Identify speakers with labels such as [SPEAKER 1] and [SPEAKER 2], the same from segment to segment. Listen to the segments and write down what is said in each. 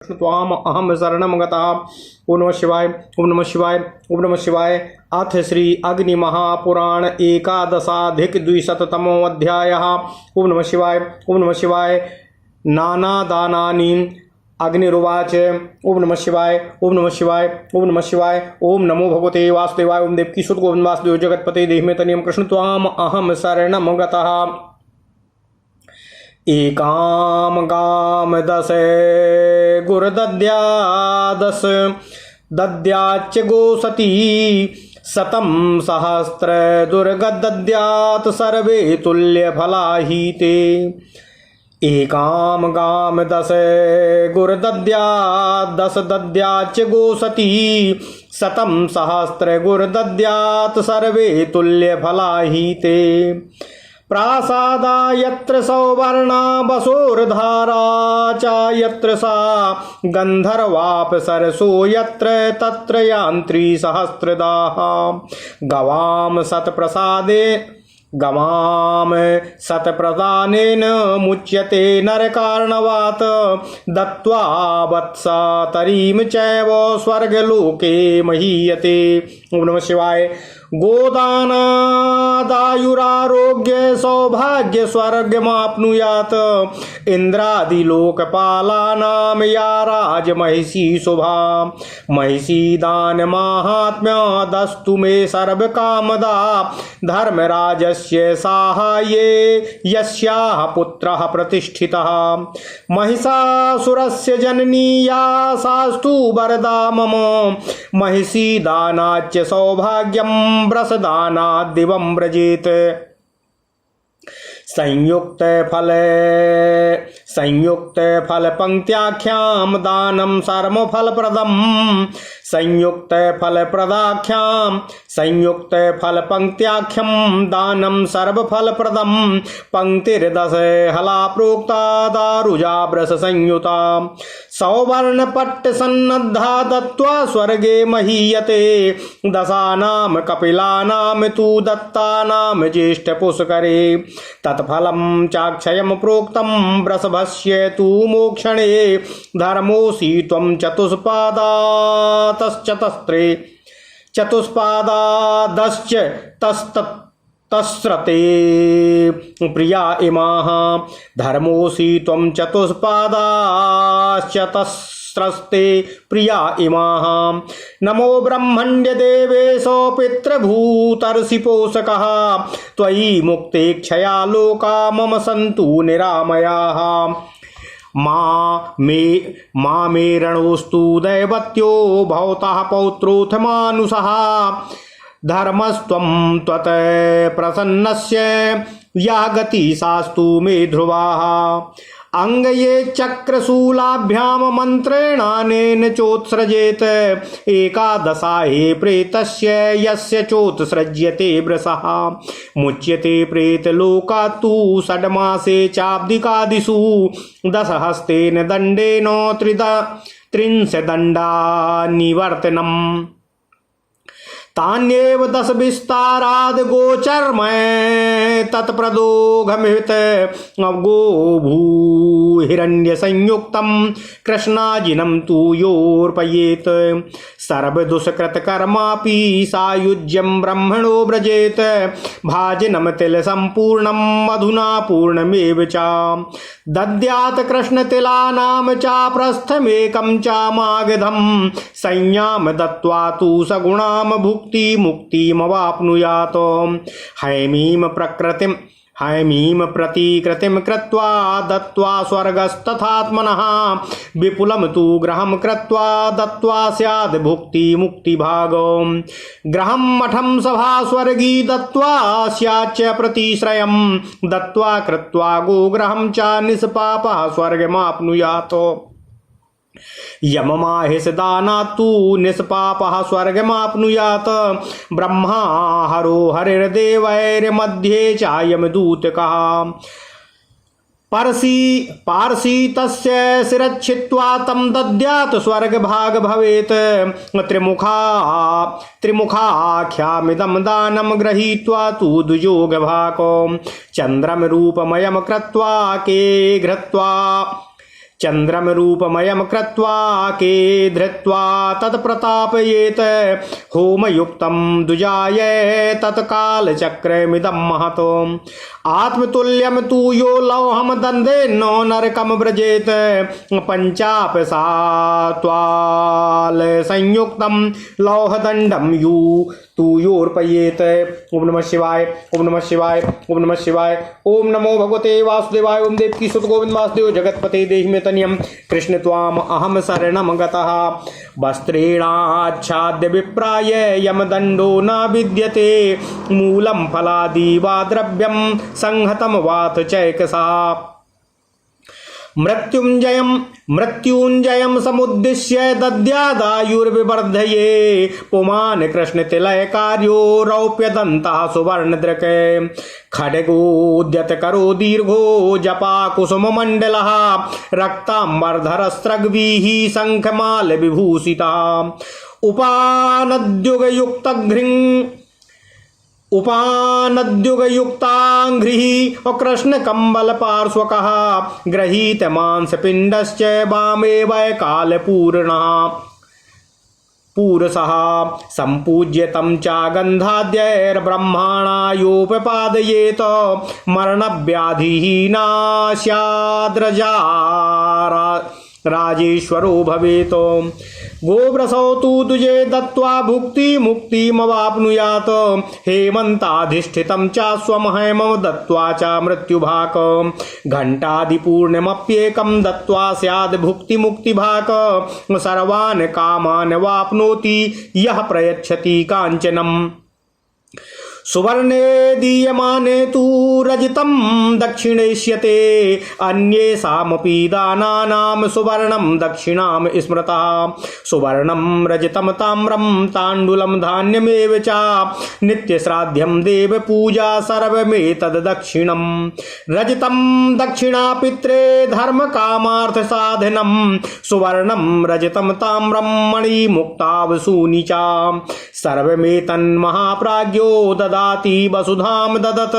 [SPEAKER 1] त्वाम अहम शरणं गतः। ओम नमः शिवाय ओम नमः शिवाय ओम नमः शिवाय। अथ श्री अग्नि महापुराण एकादशाधिक द्विशततमो अध्यायः। ओम नमः शिवाय ओम नमः शिवाय। नानादानानि अग्निरुवाच। ओम नमः शिवाय ओम नमः शिवाय ओम नमः शिवाय। ओम नमो भगवते वासुदेवाय। ओम देवकी सुत गोविंद वासुदेव जगतपते देहिमे तनियम कृष्ण त्वाम अहम शरणं गतः। एकाम गाम दश गुरदद्यादश दद्याच गोसती शतं सहस्र दुर्गदद्यात् सर्वे तुल्य फलाहीते। एकाम गाम दश गुरदद्यात् दश दद्याच गोसती शतं सहस्र गुरदद्यात् सर्वे तुल्य फलाहीते। प्रासादा यत्र सौवर्णा वसोर्धारा च यत्र सा गन्धर्वाप्सरसो यत्र तत्र यान्त्री सहस्रदाः। गवाम सत्प्रदानेन मुच्यते नरकार्णवात् दत्त्वा वत्सा तरीं चैव स्वर्गलोके महीयते। ओम नमः शिवाय। गोदानादायुरारोग्य सौभाग्य स्वर्गमाप्नुयात् इंद्रादिलोकपालानां या राजमहिषी शुभा। महिषी दान माहात्म्यदस्तु मे सर्वकामदा धर्मराजस्य साहाय्ये यस्याः पुत्रः प्रतिष्ठितः। महिषासुरस्य जननी या सास्तु वरदा मम। महिषी दानाच्च सौभाग्यं व्रसदानात् दिवं व्रजेत। संयुक्त फल पंक्त्याख्याम दानम सर्व फलप्रदम। संयुक्त फल पंक्त्याख्यम दानम सर्व फलप्रदम। पंक्तिर्दश हला प्रोक्ता दारुजा ब्रस संयुता। सौवर्ण पट्ट सन्नद्धा दत्त्वा स्वर्गे महीयते। दशानाम कपिलानाम तु दत्तानाम ज्येष्ठ पुष्करे। तत्फलं चाक्षयं प्रोक्तं वृषभस्य तु मोक्षणे। धर्मोऽसि त्वं चतुष्पादादश्च तस्रते प्रिया इमाः। धर्मोऽसि त्वं चतुष्पादाश्च तस्रस्ते प्रिया इमाः। नमो ब्रह्मण्य देवेशो पितृभूतर्षि पोषकः। त्वयि मुक्तेक्षया लोका मम सन्तु निरामयाः। मा मे रणोस्तु दैवत्यो भवतः पौत्रोऽथ मानुषः। धर्मस्त्वं त्वत् प्रसन्नस्य या गति सास्तु मे ध्रुवाः। अंगये चक्रशूलाभ्याम मंत्रेणानेन चोत्सृजेत। एकादशाहे प्रेतस्य यस्य चोत्सृज्यते वृषः। मुच्यते प्रेतलोकात्तु षड्मासे चाब्दिकादिषु। दशहस्तेन दण्डेन त्रिंशदण्डा निवर्तनम्। तान्येव दश विस्ताराद गोचरमय तत्प्रदोघमित गोभू हिरण्य संयुक्तम कृष्णाजिनं तु योर्पयेत। सर्वदुष्कृत कर्मापि सायुज्यं ब्रह्मणो व्रजेत। भाजनं तिल संपूर्णं मधुना पूर्णमेव च। दद्यात् कृष्णतिलानां च प्रस्थमेकं च मागधं। संयाम दत्त्वा तु सगुणां भुक्ति मुक्तिमवाप्नुयात्। हैमीं प्रतिकृतिं कृत्वा दत्त्वा स्वर्गस्तथात्मनः। विपुलं तु गृहं कृत्वा दत्त्वा स्याद् भुक्ति मुक्तिभागं। गृहं मठं सभा स्वर्गी दत्त्वा स्याच्च प्रतिश्रयं। दत्त्वा कृत्वा गोगृहं च निष्पापः स्वर्गमाप्नुयात्। यममाहिषदानात्तु निष्पापः स्वर्गमाप्नुयात्। ब्रह्मा हरो हरिर्देवैर्मध्ये चायमदूतकः। पार्षी तस्य शिरच्छित्वा तं दद्यात् स्वर्गभाग भवेत्। त्रिमुखाख्यामिदं दानं गृहीत्वा तु द्विजोगभाको। चन्द्रं रूपमयं कृत्वा के घृत्वा चंद्रम रूपमयम कृत्वा के धृत्वा तत्प्रतापयेत होमयुक्तं दुजाय तत्काल चक्रमिदं महतो आत्मतुल्यम तू यो लौहम दंदे नो नरकम व्रजेत पंचापसात्वाल संयुक्तम लौहदंडम यू तू योर्पयेत। ओम नमः शिवाय ओम नमः शिवाय ओम नमः शिवाय। ओम नमो भगवते वासुदेवाय। ओम देवकी सुत गोविंद वासुदेव जगतपते देहि मे तनियम कृष्ण त्वाम अहम शरणम गतः वस्त्रेणाच्छाद्य विप्राय यमदंडो न विद्यते मूलम फलादि वा द्रव्यम संहतम वाथ चैकसा मृत्युंजयम समुद्दिश्य दद्यादायुर्विवर्धये पुमान कृष्ण तिलय कार्यो रौप्य दंता सुवर्णदृक खड्गोद्यत करो दीर्घो जपा कुसुम मंडलः रक्तांबरधरस्रग्भिः शंखमाल विभूषिता उपानद्युगयुक्तांघ्रिः और कृष्ण कंबल पार्श्वकः गृहीत मांस पिंडश्च वामे वैकाल पूरसः संपूज्य तं चागन्धाद्यैर्ब्रह्मणायोपपादयेत मरणव्याधिः नास्याद्रजा राजेश्वरो भवेत गोव्रसौ तु दुजे दत्त्वा भुक्ति मुक्तिमवाप्नुयात् हेमन्ताधिष्ठितं चास्वं हेमं दत्त्वा च मृत्युभाक् घण्टादिपूर्णमप्येकं दत्त्वा स्याद् भुक्तिमुक्तिभाक् सर्वान् कामान् वाप्नोति यः प्रयच्छति काञ्चनम् सुवर्णे दीयमाने तु रजतं दक्षिणेष्यते अन्येषामपि दानानां सुवर्णं दक्षिणां स्मृता सुवर्णं रजतं ताम्रं ताण्डुलं धान्यमेव च नित्यश्राद्धं देवपूजा सर्वमेतद् दक्षिणं रजतं दक्षिणा पित्रे धर्मकामार्थसाधनं सुवर्णं रजतं ताम्रं मणिमुक्तावसूनि च सर्वमेतन्महाप्राज्ञो ददाति वसुधाम ददत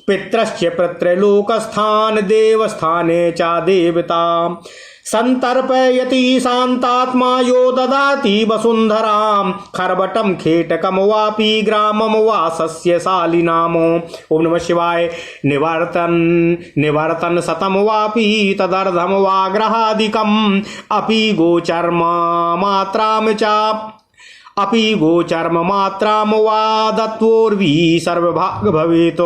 [SPEAKER 1] पितृश्च पितृलोकस्थान देवस्थाने च देवता संतर्पयति शांतात्मा यो ददाति वसुंधरां खर्वटं खेटकम वापि ग्रामम वा सस्यशालिनाम। ओम नमः शिवाय। निवर्तन शतम वापि तदर्धम वा ग्रहादिकम् अपि गोचर्म मात्राम वा दत्वोर्वी सर्वभाग भवेत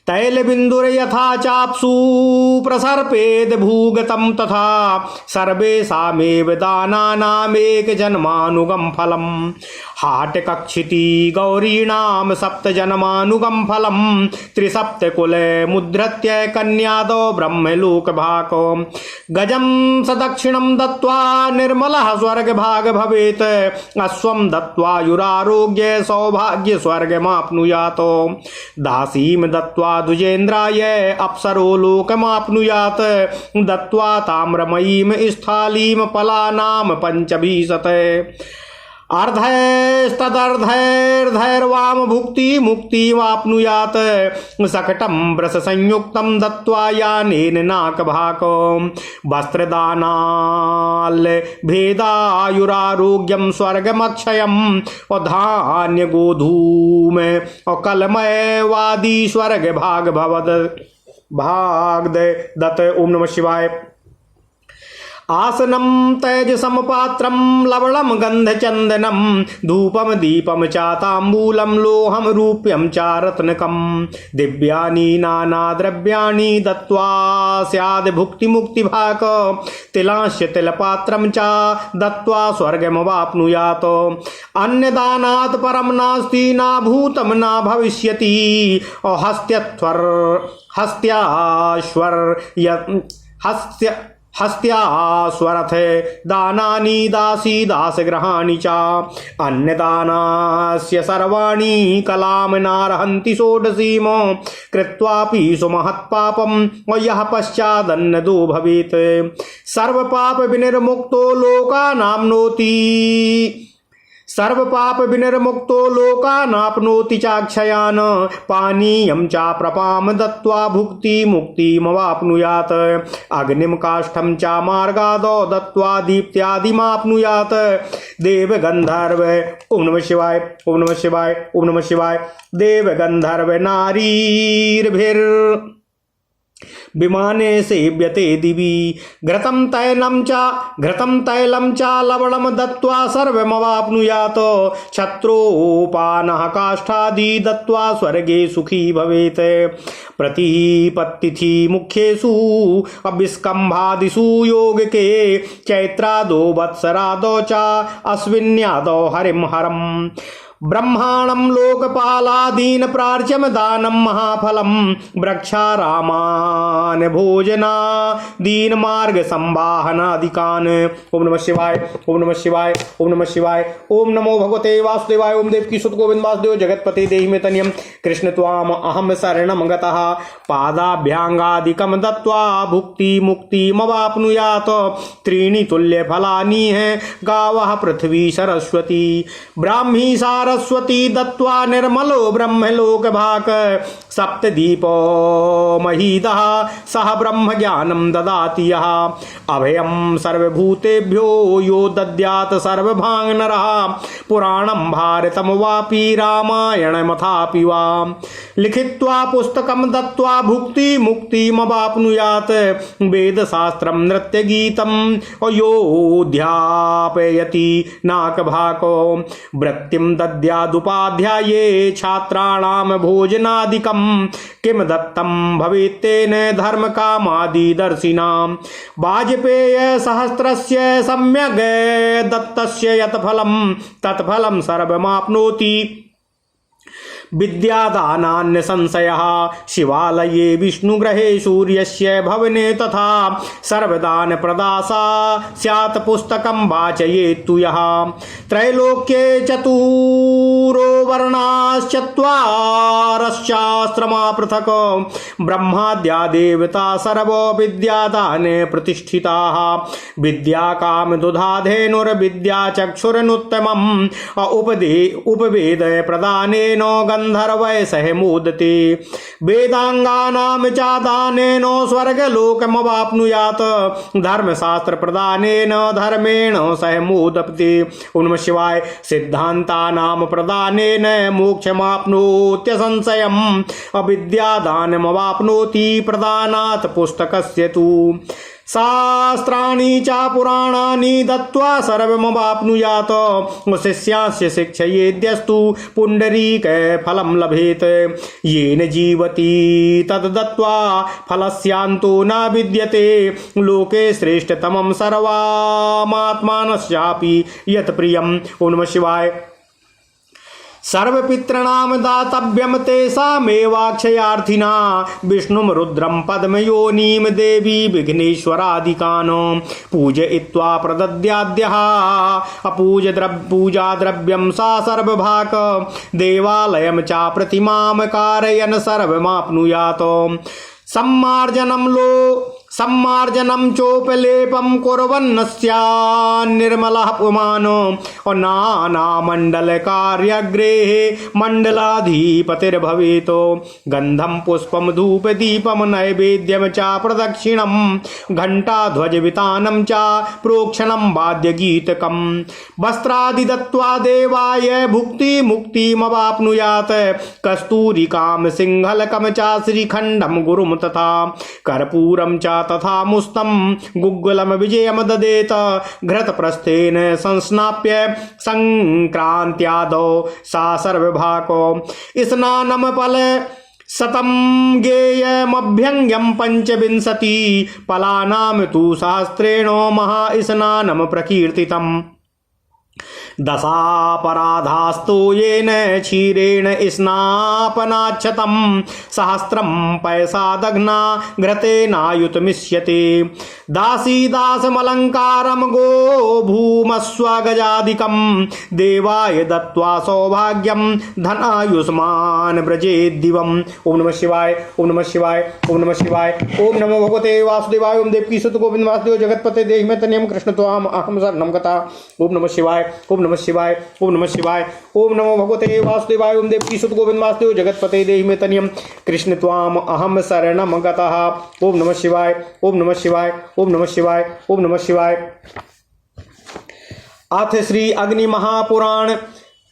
[SPEAKER 1] तैलबिन्दुर्यथा चाप्सु प्रसर्पेद भूगतं तथा सर्वेषामेव दानानामेकजन्मानुगं फलम् हाटकक्षिति गौरीणां सप्तजन्मानुगं फलं त्रिसप्तकुले मुद्रत्य कन्यादो ब्रह्मलोकभाक् गजं सदक्षिणं दत्त्वा निर्मलः स्वर्गभाग भवेत् अश्वं दत्त्वा युरारोग्य सौभाग्य स्वर्गमाप्नुयात् दासीं दत्त्वा द्विजेन्द्राय अप्सरो लोकमाप्नुयात् दत्त्वा ताम्रमयीं स्थालीं फलानां पञ्चभिशत अर्धैस्तदर्धैर्धैर्वाम भुक्ति मुक्तिमाप्नुयात् सकटं वृष संयुक्तं दत्त्वा यानेन नाकभाक् वस्त्रदानाल् भेदायुरारोग्यं स्वर्गमक्षयं धान्य गोधूम कलमय वादी स्वर्ग भाग भवद भाग दत्त। ओम नमः शिवाय। आसनं तेजसम पात्रं लवणं गन्धचन्दनं धूपम दीपम चाताम्बूलं लोहं रूप्यं च रत्नकं दिव्यानि नानाद्रव्याणि दत्त्वा स्याद् भुक्तिमुक्तिभाक् तिलांश्च तिलपात्रं च दत्त्वा स्वर्गमवाप्नुयात् अन्यदानात् परं नास्ति न भूतं न भविष्यति हस्त्यास्वरथ दानानि दासी दासगृहाणि च अन्नदानस्य सर्वाणि कलां नार्हन्ति षोडशीम कृत्वापि सुमहत्पापं यः पश्चादन्नदो भवेत् सर्वपाप विनिर्मुक्तो लोकानाम्नोति सर्व पाप विनिर्मुक्तो लोकानाप्नोति चाक्षयान् पानीयं चा प्रपाम दत्त्वा भुक्ति मुक्तिमवाप्नुयात् अग्निं काष्ठं चा मार्गादौ दत्त्वा दीप्त्यादिमाप्नुयात् देव गंधर्व ओम नमः शिवाय ओम नमः शिवाय ओम नमः शिवाय देव गंधर्व नारीर्भिर् विमाने सेव्यते दिवि घृतं तैलं च लवणं दत्त्वा सर्वमवाप्नुयात् क्षत्रोपानः काष्ठादि दत्त्वा स्वर्गे सुखी भवेत् प्रतिपत्तिथि मुख्येषु अभिस्कम्भादिषु योगके चैत्रादो वत्सरादो च अश्विन्यादो हरिं हरम् ब्रह्माणं लोकपालादीन प्रार्च्यम दानं महाफलं वृक्षारामान भोजना दीन मार्ग संवाहनादिकान् ओम नमः शिवाय ओम नमः शिवाय ओम नमः शिवाय ओम नमो भगवते वासुदेवाय ओम देवकी सुत गोविंद वासुदेव जगतपते देहि मे तनियम कृष्ण त्वाम अहम शरणं गतः पादाभ्यांगादिकं दत्त्वा भुक्ति मुक्तिमवाप्नुयात् त्रीणि तुल्य फलानि हैं गावः पृथ्वी सरस्वती ब्राह्मी सरस्वती दत्त्वा निर्मलो ब्रह्मलोक भाक सप्तदीपो महीदः सह ब्रह्म ज्ञानं ददाति यः अभयं सर्वभूतेभ्यो यो दद्यात् सर्वभाङ् नरः पुराणं भारतं वापि रामायणमथापि वा लिखित्वा पुस्तकं दत्त्वा भुक्ति मुक्तिमवाप्नुयात् वेदशास्त्रं नृत्यगीतं योऽध्यापयति नाकभाको वृत्तिं दद्यादुपाध्याये छात्राणां भोजनादिकं किं दत्तं भवेत्तेन धर्मकामादिदर्शिनां वाजपेय सहस्रस्य सम्यग् दत्तस्य यत् फलं तत्फलं सर्वमाप्नोति विद्यादानान्य संशयः शिवालये विष्णुग्रहे सूर्यस्य भवने तथा सर्वदान प्रदासा स्यात् पुस्तकं वाचयेत्तु यः त्रैलोक्ये चतुरो वर्णाश्चत्वारश्शास्त्रमा पृथक् ब्रह्माद्या देवता सर्वो विद्यादाने प्रतिष्ठिताः विद्याकामदुधाधेनुर्विद्या चक्षुरनुत्तमम् उपवेद प्रदानेन गंधर्वै सह मोदते वेदांगानां चादानेन स्वर्गलोकमवाप्नुयात् धर्मशास्त्र प्रदानेन धर्मेण सह मोदते ओम नमः शिवाय सिद्धान्तानां प्रदानेन मोक्षमाप्नोत्य संशयम् अविद्यादानमवाप्नोति प्रदानात् पुस्तकस्य तु शास्त्राणि च पुराणानि दत्त्वा सर्वमवाप्नुयात् शिष्यास्य शिक्षयेद्यस्तु पुण्डरीक फलं लभेत् येन जीवति तद् दत्त्वा फलस्यान्तो न विद्यते लोके श्रेष्ठतमं सर्वामात्मानस्यापि यत् प्रियम् ओम नमः शिवाय सर्वपितॄणां दातव्यं तेषामेवाक्षयार्थिना विष्णुं रुद्रं पद्मयोनिं देवी विघ्नेश्वरादिकान् पूजयित्वा प्रदद्याद्यः पूजाद्रव्यं सा सर्वभाक् देवालयं च प्रतिमां कारयन् सर्वमाप्नुयात् सम्मार्जनं चोपलेपं कुर्वन्नस्यान्निर्मलः पुमान् नानामण्डलकार्यगृहे मण्डलाधिपतिर्भवेत् गन्धं पुष्पं धूपदीपं नैवेद्यं च प्रदक्षिणं घण्टाध्वजवितानं च प्रोक्षणं वाद्यगीतकं वस्त्रादि दत्त्वा देवाय भुक्तिमुक्तिमवाप्नुयात् कस्तूरिकां सिंहलकं च श्रीखण्डं गुरुं तथा कर्पूरं च तथा मुस्तं गुग्गुलं विजयं ददेत घृतप्रस्थेन संस्नाप्य संक्रांत्यादौ सा सर्वभाको स्नानं फल शतं गेयमभ्यङ्ग्यं पंचविंशति फलानां तु सहस्रेण महास्नानं प्रकीर्तितम् दशापराधास्तु येन क्षीरेण स्नापनाच्छतं सहस्रं पैसादघ्ना घृतेनायुतमिष्यते दासीदासमलङ्कारं गोभूमस्वगजादिकं देवाय दत्त्वा सौभाग्यं धनायुष्मान् व्रजेद्दिवम् ओम नमः शिवाय ओम नमः शिवाय ओम नमः शिवाय ओम नमो भगवते वासुदेवाय ओम देवकी सुत गोविंद वासुदेव जगतपते देहि मे तनियम कृष्ण त्वाम अहम शरणं गतः ओम नमः शिवाय ओम नमः नमः शिवाय, ओम नमः शिवाय। ओम नमो भगवते वासुदेवाय। ओम देवकी सुत गोविंद वासुदेव जगतपते देहि मे तनियम कृष्ण त्वाम अहम शरणम गतः। ओम नमः शिवाय, ओम नमः शिवाय, ओम नमः शिवाय, ओम नमः शिवाय। अथ श्री अग्नि महापुराण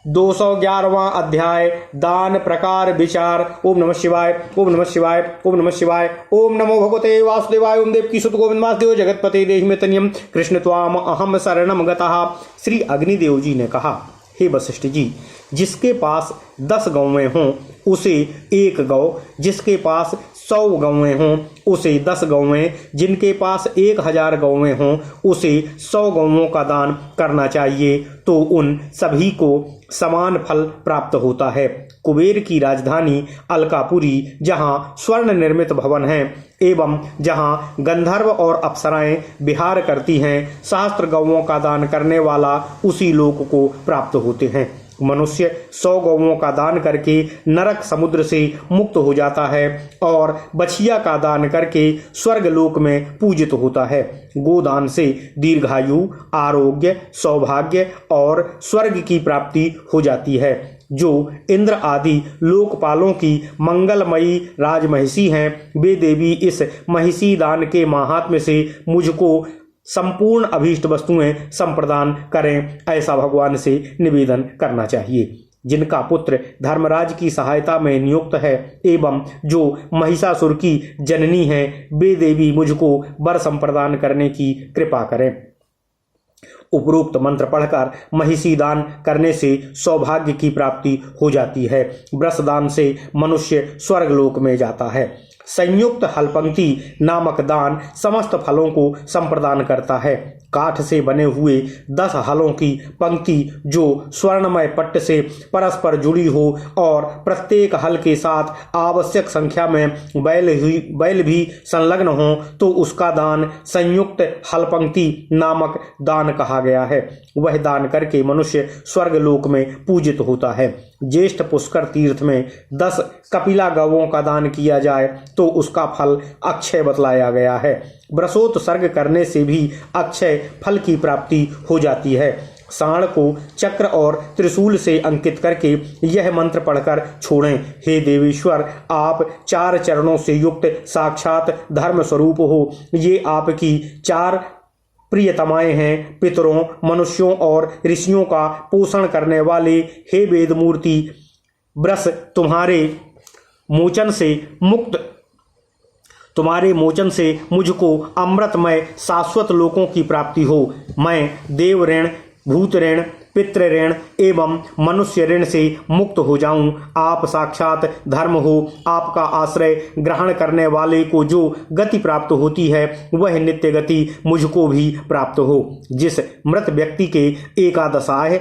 [SPEAKER 1] 211वां अध्याय दान प्रकार विचार। ओम नमः शिवाय, ओम नमः शिवाय, ओम नमः शिवाय। ओम नमो भगवते वासुदेवाय। ओम देवकी सुत गोविंद वासुदेव जगतपते देहि मे तनियम कृष्ण त्वाम अहम शरणम गतः। श्री अग्निदेव जी ने कहा, हे वशिष्ठ जी, जिसके पास 10 गौवें हों उसे 1 गौ, जिसके पास 100 गौवें हों उसे 10 गौवें, जिनके पास 1000 गौवें हों उसे 100 गौवों का दान करना चाहिए, तो उन सभी को समान फल प्राप्त होता है। कुबेर की राजधानी अलकापुरी, जहाँ स्वर्ण निर्मित भवन हैं एवं जहाँ गंधर्व और अप्सराएं विहार करती हैं, सहस्त्र गौवों का दान करने वाला उसी लोक को प्राप्त होते हैं। मनुष्य 100 गौवों का दान करके नरक समुद्र से मुक्त हो जाता है और बछिया का दान करके स्वर्ग लोक में पूजित होता है। गोदान से दीर्घायु, आरोग्य, सौभाग्य और स्वर्ग की प्राप्ति हो जाती है। जो इंद्र आदि लोकपालों की मंगलमयी राजमहिषी हैं, वे देवी इस महिषी दान के महात्म्य से मुझको संपूर्ण अभीष्ट वस्तुएं संप्रदान करें, ऐसा भगवान से निवेदन करना चाहिए। जिनका पुत्र धर्मराज की सहायता में नियुक्त है एवं जो महिषासुर की जननी है, वे देवी मुझको वर संप्रदान करने की कृपा करें। उपरोक्त मंत्र पढ़कर महिषी दान करने से सौभाग्य की प्राप्ति हो जाती है। वृषदान से मनुष्य स्वर्गलोक में जाता है। संयुक्त हलपंक्ति नामक दान समस्त फलों को संप्रदान करता है। काठ से बने हुए 10 हलों की पंक्ति जो स्वर्णमय पट्ट से परस्पर जुड़ी हो और प्रत्येक हल के साथ आवश्यक संख्या में बैल भी संलग्न हो, तो उसका दान संयुक्त हलपंक्ति नामक दान कहा गया है। वह दान करके मनुष्य स्वर्गलोक में पूजित होता है। ज्येष्ठ पुष्कर तीर्थ में 10 कपिला गौवों का दान किया जाए तो उसका फल अक्षय बतलाया गया है। वृषोत्सर्ग करने से भी अक्षय फल की प्राप्ति हो जाती है। सांड को चक्र और त्रिशूल से अंकित करके यह मंत्र पढ़कर छोड़ें, हे देवेश्वर, आप 4 चरणों से युक्त साक्षात धर्म स्वरूप हो। ये आपकी 4 प्रियतमाएं हैं। पितरों, मनुष्यों और ऋषियों का पोषण करने वाले हे वेद मूर्ति, वृष तुम्हारे मोचन से मुझको अमृतमय शाश्वत लोकों की प्राप्ति हो। मैं देव ऋण, भूत ऋण, पितृ ऋण एवं मनुष्य ऋण से मुक्त हो जाऊं। आप साक्षात धर्म हो। आपका आश्रय ग्रहण करने वाले को जो गति प्राप्त होती है वह नित्य गति मुझको भी प्राप्त हो। जिस मृत व्यक्ति के एकादशाह,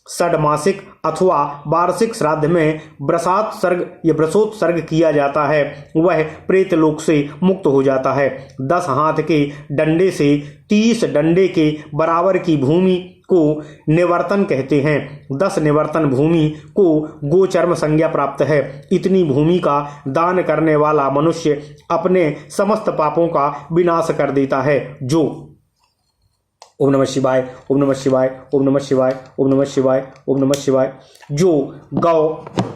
[SPEAKER 1] षडमासिक अथवा वार्षिक श्राद्ध में वृषोत्सर्ग किया जाता है, वह प्रेतलोक से मुक्त हो जाता है। 10 हाथ के डंडे से 30 डंडे के बराबर की भूमि को निवर्तन कहते हैं। 10 निवर्तन भूमि को गोचर्म संज्ञा प्राप्त है। इतनी भूमि का दान करने वाला मनुष्य अपने समस्त पापों का विनाश कर देता है। जो ओम नमः शिवाय, ओम नमः शिवाय, ओम नमः शिवाय, ओम नमः शिवाय, ओम नमः शिवाय। जो गौ,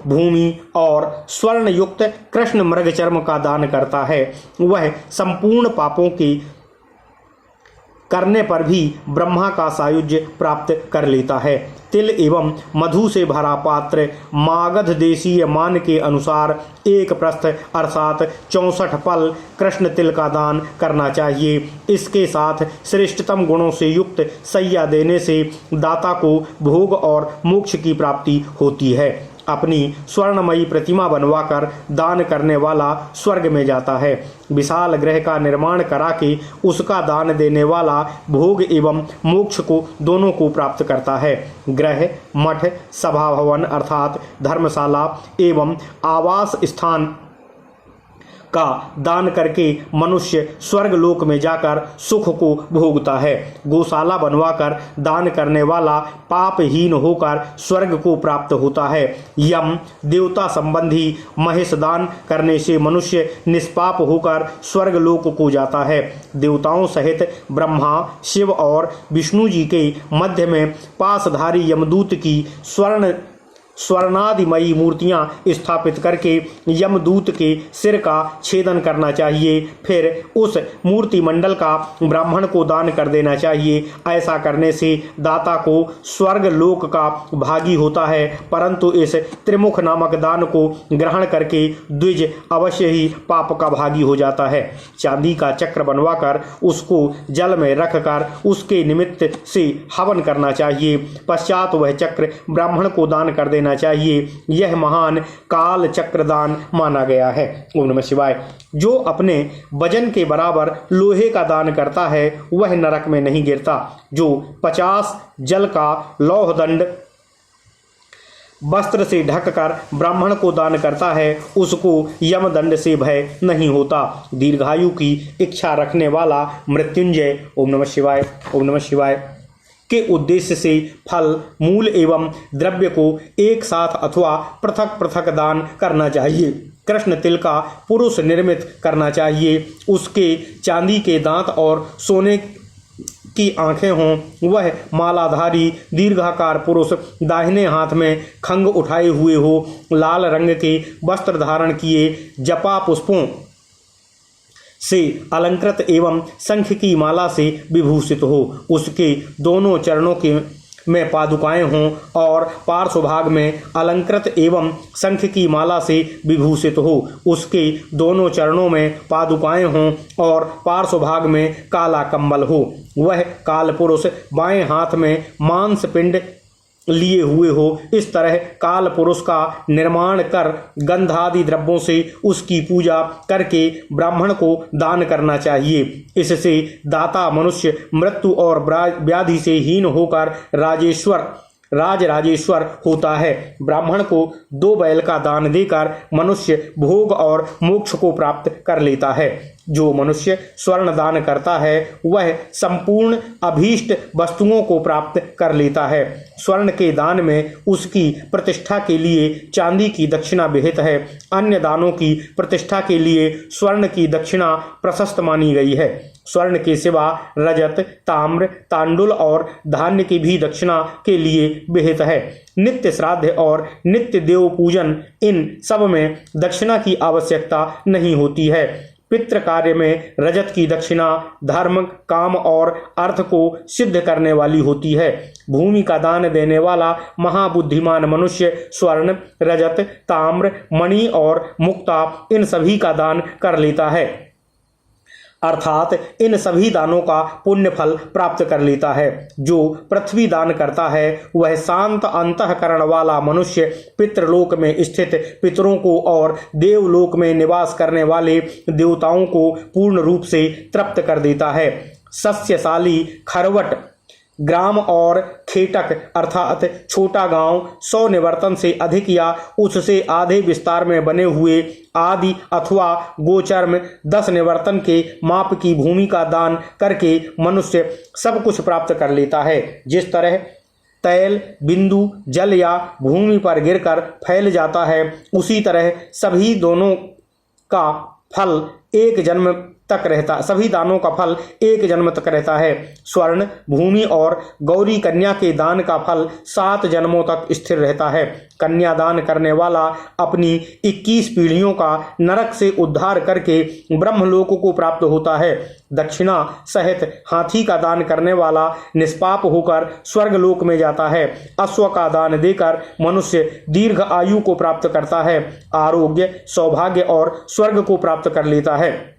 [SPEAKER 1] भूमि और स्वर्ण युक्त कृष्ण मृग चर्म का दान करता है, वह संपूर्ण पापों की करने पर भी ब्रह्मा का सायुज्य प्राप्त कर लेता है। तिल एवं मधु से भरा पात्र मागध देशीय मान के अनुसार 1 प्रस्थ अर्थात 64 पल कृष्ण तिल का दान करना चाहिए। इसके साथ श्रेष्ठतम गुणों से युक्त सैया देने से दाता को भोग और मोक्ष की प्राप्ति होती है। अपनी स्वर्णमयी प्रतिमा बनवाकर दान करने वाला स्वर्ग में जाता है। विशाल गृह का निर्माण करा के उसका दान देने वाला भोग एवं मोक्ष को दोनों को प्राप्त करता है। गृह, मठ, सभा भवन अर्थात धर्मशाला एवं आवास स्थान का दान करके मनुष्य स्वर्ग लोक में जाकर सुख को भोगता है। गौशाला बनवाकर दान करने वाला पापहीन होकर स्वर्ग को प्राप्त होता है। यम देवता संबंधी महेश दान करने से मनुष्य निष्पाप होकर स्वर्ग लोक को जाता है। देवताओं सहित ब्रह्मा, शिव और विष्णु जी के मध्य में पासधारी यमदूत की स्वर्णादिमयी मूर्तियां स्थापित करके यमदूत के सिर का छेदन करना चाहिए। फिर उस मूर्ति मंडल का ब्राह्मण को दान कर देना चाहिए। ऐसा करने से दाता को स्वर्ग लोक का भागी होता है, परंतु इस त्रिमुख नामक दान को ग्रहण करके द्विज अवश्य ही पाप का भागी हो जाता है। चांदी का चक्र बनवाकर उसको जल में रखकर उसके निमित्त से हवन करना चाहिए। पश्चात वह चक्र ब्राह्मण को दान कर देना चाहिए। यह महान काल चक्रदान माना गया है। ओम नमः शिवाय। जो अपने वजन के बराबर लोहे का दान करता है वह नरक में नहीं गिरता। जो 50 जल का लौह दंड वस्त्र से ढककर ब्राह्मण को दान करता है उसको यमदंड से भय नहीं होता। दीर्घायु की इच्छा रखने वाला मृत्युंजय ओम नमः शिवाय ओम नमः शिवाय के उद्देश्य से फल, मूल एवं द्रव्य को एक साथ अथवा पृथक पृथक दान करना चाहिए। कृष्ण तिल का पुरुष निर्मित करना चाहिए। उसके चांदी के दांत और सोने की आंखें हों। वह मालाधारी दीर्घाकार पुरुष दाहिने हाथ में खंग उठाए हुए हो, लाल रंग के वस्त्र धारण किए, जपा पुष्पों से अलंकृत एवं शंख की माला से विभूषित हो। उसके दोनों चरणों के में पादुकाएं हों और पार्श्व भाग में अलंकृत एवं शंख की माला से विभूषित हो। उसके दोनों चरणों में पादुकाएं हों और पार्श्व भाग में काला कंबल हो। वह काल पुरुष बाएं हाथ में मांस पिंड लिए हुए हो। इस तरह काल पुरुष का निर्माण कर गंधादि द्रव्यों से उसकी पूजा करके ब्राह्मण को दान करना चाहिए। इससे दाता मनुष्य मृत्यु और व्याधि से हीन होकर राजराजेश्वर होता है। ब्राह्मण को 2 बैल का दान देकर मनुष्य भोग और मोक्ष को प्राप्त कर लेता है। जो मनुष्य स्वर्ण दान करता है वह संपूर्ण अभीष्ट वस्तुओं को प्राप्त कर लेता है। स्वर्ण के दान में उसकी प्रतिष्ठा के लिए चांदी की दक्षिणा विहित है। अन्य दानों की प्रतिष्ठा के लिए स्वर्ण की दक्षिणा प्रशस्त मानी गई है। स्वर्ण के सिवा रजत, ताम्र, तांडुल और धान्य की भी दक्षिणा के लिए विहित है। नित्य श्राद्ध और नित्य देव पूजन, इन सब में दक्षिणा की आवश्यकता नहीं होती है। पितृ कार्य में रजत की दक्षिणा धर्म, काम और अर्थ को सिद्ध करने वाली होती है। भूमि का दान देने वाला महाबुद्धिमान मनुष्य स्वर्ण, रजत, ताम्र, मणि और मुक्ता इन सभी का दान कर लेता है, अर्थात इन सभी दानों का पुण्य फल प्राप्त कर लेता है। जो पृथ्वी दान करता है वह शांत अंतःकरण वाला मनुष्य पितृलोक में स्थित पितरों को और देवलोक में निवास करने वाले देवताओं को पूर्ण रूप से तृप्त कर देता है। सस्यशाली खरवट ग्राम और खेटक अर्थात छोटा गांव 100 निवर्तन से अधिक या उससे आधे विस्तार में बने हुए आदि अथवा गोचर्म 10 निवर्तन के माप की भूमि का दान करके मनुष्य सब कुछ प्राप्त कर लेता है। जिस तरह तैल बिंदु जल या भूमि पर गिरकर फैल जाता है, उसी तरह सभी दानों का फल एक जन्म तक रहता है। स्वर्ण, भूमि और गौरी कन्या के दान का फल 7 जन्मों तक स्थिर रहता है। कन्या दान करने वाला अपनी 21 पीढ़ियों का नरक से उद्धार करके ब्रह्मलोक को प्राप्त होता है। दक्षिणा सहित हाथी का दान करने वाला निष्पाप होकर स्वर्गलोक में जाता है। अश्व का दान देकर मनुष्य दीर्घ आयु को प्राप्त करता है, आरोग्य, सौभाग्य और स्वर्ग को प्राप्त कर लेता है।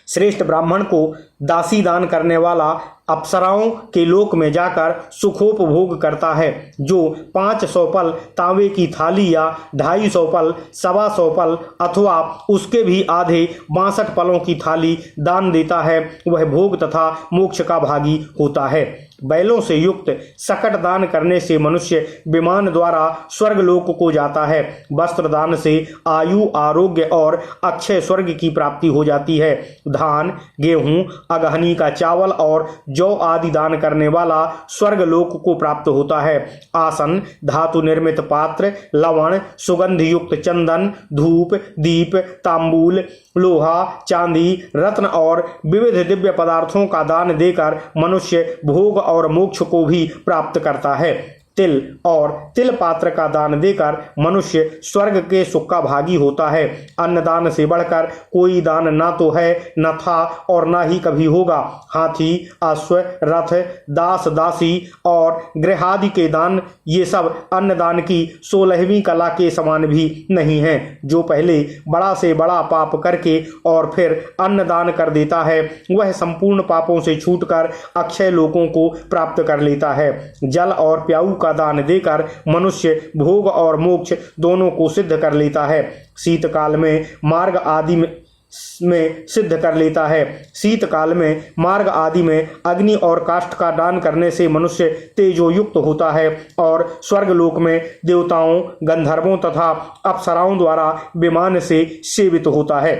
[SPEAKER 1] श्रेष्ठ ब्राह्मण को दासी दान करने वाला अप्सराओं के लोक में जाकर सुखोपभोग करता है। जो 500 पल तांबे की थाली या 250 पल, 125 पल अथवा उसके भी आधे 62 पलों की थाली दान देता है, वह भोग तथा मोक्ष का भागी होता है। बैलों से युक्त सकट दान करने से मनुष्य विमान द्वारा स्वर्गलोक को जाता है। वस्त्र दान से आयु, आरोग्य और अक्षय स्वर्ग की प्राप्ति हो जाती है। धान, गेहूं, अगहनी का चावल और जौ आदि दान करने वाला स्वर्गलोक को प्राप्त होता है। आसन, धातु निर्मित पात्र, लवण, सुगंध युक्त चंदन, धूप, दीप, तांबूल, लोहा, चांदी, रत्न और विविध दिव्य पदार्थों का दान देकर मनुष्य भोग और मोक्ष को भी प्राप्त करता है। तिल और तिल पात्र का दान देकर मनुष्य स्वर्ग के सुख का भागी होता है। अन्नदान से बढ़कर कोई दान ना तो है, न था और ना ही कभी होगा। हाथी, अश्व, रथ, दास दासी और गृहादि के दान, ये सब अन्नदान की 16वीं कला के समान भी नहीं है। जो पहले बड़ा से बड़ा पाप करके और फिर अन्नदान कर देता है, वह संपूर्ण पापों से छूटकर अक्षय लोकों को प्राप्त कर लेता है। जल और प्याऊ का दान देकर मनुष्य भोग और मोक्ष दोनों को सिद्ध कर लेता है। शीतकाल में मार्ग आदि में सिद्ध कर लेता है। शीतकाल में मार्ग आदि में अग्नि और काष्ठ का दान करने से मनुष्य तेजो युक्त होता है और स्वर्गलोक में देवताओं, गंधर्वों तथा अप्सराओं द्वारा विमान से सेवित होता है।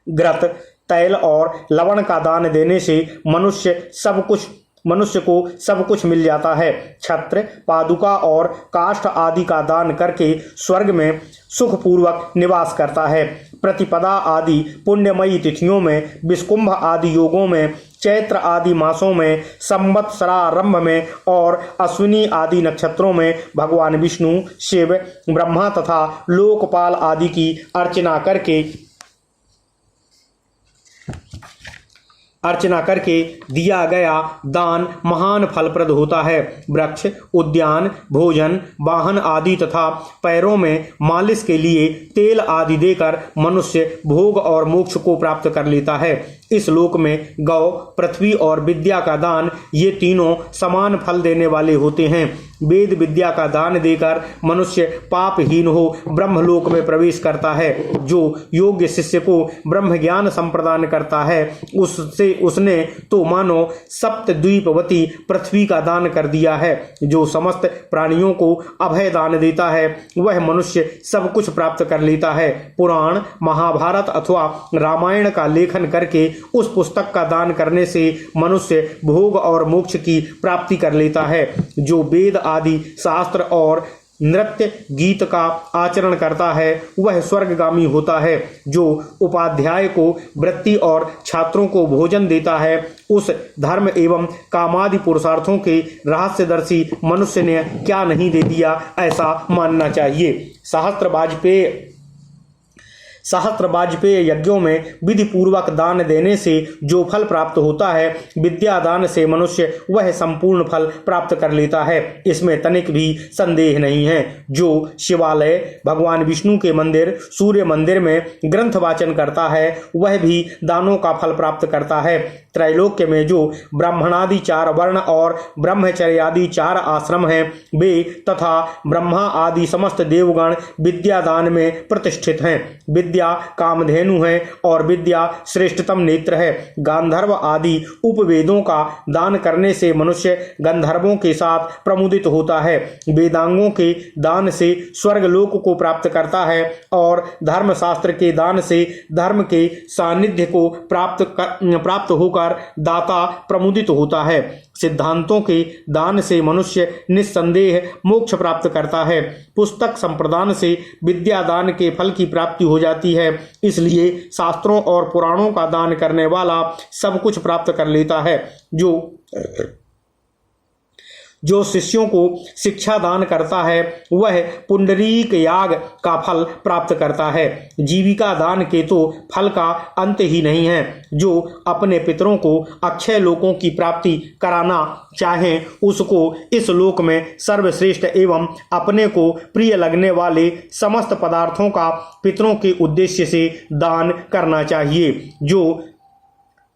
[SPEAKER 1] घृत, तैल और लवण का दान देने से मनुष्य को सब कुछ मिल जाता है। छत्र, पादुका और काष्ठ आदि का दान करके स्वर्ग में सुखपूर्वक निवास करता है। प्रतिपदा आदि पुण्यमयी तिथियों में, विष्कुंभ आदि योगों में, चैत्र आदि मासों में, संवत्सरारंभ में और अश्विनी आदि नक्षत्रों में भगवान विष्णु, शिव, ब्रह्मा तथा लोकपाल आदि की अर्चना करके दिया गया दान महान फलप्रद होता है। वृक्ष, उद्यान, भोजन, वाहन आदि तथा पैरों में मालिश के लिए तेल आदि देकर मनुष्य भोग और मोक्ष को प्राप्त कर लेता है। इस लोक में गौ, पृथ्वी और विद्या का दान, ये तीनों समान फल देने वाले होते हैं। वेद विद्या का दान देकर मनुष्य पापहीन हो ब्रह्मलोक में प्रवेश करता है। जो योग्य शिष्य को ब्रह्म ज्ञान संप्रदान करता है, उसने तो मानो सप्तद्वीपवती पृथ्वी का दान कर दिया है। जो समस्त प्राणियों को अभय दान देता है, वह मनुष्य सब कुछ प्राप्त कर लेता है। पुराण, महाभारत अथवा रामायण का लेखन करके उस पुस्तक का दान करने से मनुष्य भोग और मोक्ष की प्राप्ति कर लेता है। जो वेद आदि शास्त्र और नृत्य गीत का आचरण करता है, वह स्वर्गगामी होता है। जो उपाध्याय को वृत्ति और छात्रों को भोजन देता है, उस धर्म एवं कामादि पुरुषार्थों के रहस्यदर्शी मनुष्य ने क्या नहीं दे दिया, ऐसा मानना चाहिए। सहस्त्र वाजपेय यज्ञों में विधि पूर्वक दान देने से जो फल प्राप्त होता है, विद्या दान से मनुष्य वह संपूर्ण फल प्राप्त कर लेता है, इसमें तनिक भी संदेह नहीं है। जो शिवालय, भगवान विष्णु के मंदिर, सूर्य मंदिर में ग्रंथ वाचन करता है, वह भी दानों का फल प्राप्त करता है। त्रैलोक्य में जो ब्राह्मणादि 4 वर्ण और ब्रह्मचर्य आदि 4 आश्रम हैं, वे तथा ब्रह्मा आदि समस्त देवगण विद्या दान में प्रतिष्ठित हैं। विद्या कामधेनु है और विद्या श्रेष्ठतम नेत्र है। गांधर्व आदि उपवेदों का दान करने से मनुष्य गंधर्वों के साथ प्रमुदित होता है। वेदांगों के दान से स्वर्गलोक को प्राप्त करता है और धर्मशास्त्र के दान से धर्म के सानिध्य को प्राप्त होकर दाता प्रमुदित होता है। सिद्धांतों के दान से मनुष्य निस्संदेह मोक्ष प्राप्त करता है। पुस्तक संप्रदान से विद्या दान के फल की प्राप्ति हो जाती है, इसलिए शास्त्रों और पुराणों का दान करने वाला सब कुछ प्राप्त कर लेता है। जो शिष्यों को शिक्षा दान करता है, वह पुंडरीक याग का फल प्राप्त करता है। जीविका दान के तो फल का अंत ही नहीं है। जो अपने पितरों को अक्षय लोकों की प्राप्ति कराना चाहें, उसको इस लोक में सर्वश्रेष्ठ एवं अपने को प्रिय लगने वाले समस्त पदार्थों का पितरों के उद्देश्य से दान करना चाहिए। जो